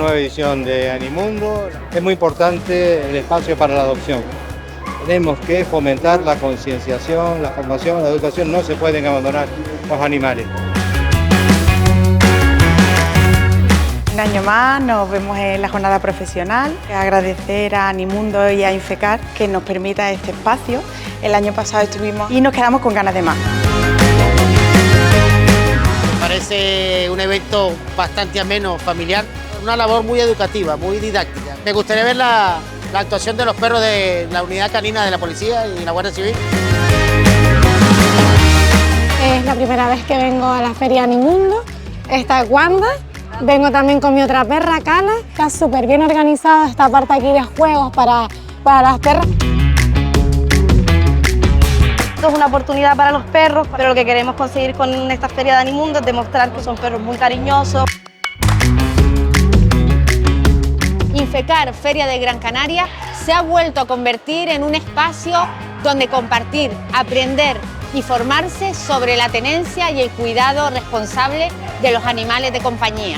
nueva edición de Animundo. Es muy importante el espacio para la adopción. Tenemos que fomentar la concienciación, la formación, la educación. No se pueden abandonar los animales. Un año más nos vemos en la jornada profesional. Agradecer a Animundo y a Infecar que nos permita este espacio. El año pasado estuvimos y nos quedamos con ganas de más. Me parece un evento bastante ameno, familiar, una labor muy educativa, muy didáctica. Me gustaría ver la actuación de los perros de la unidad canina de la policía y la Guardia Civil. Es la primera vez que vengo a la feria Animundo. Esta es Wanda. Vengo también con mi otra perra, Cala. Está súper bien organizada esta parte aquí de juegos para las perras. Esto es una oportunidad para los perros, pero lo que queremos conseguir con esta feria de Animundo es demostrar que son perros muy cariñosos. Infecar Feria de Gran Canaria se ha vuelto a convertir en un espacio donde compartir, aprender y formarse sobre la tenencia y el cuidado responsable de los animales de compañía.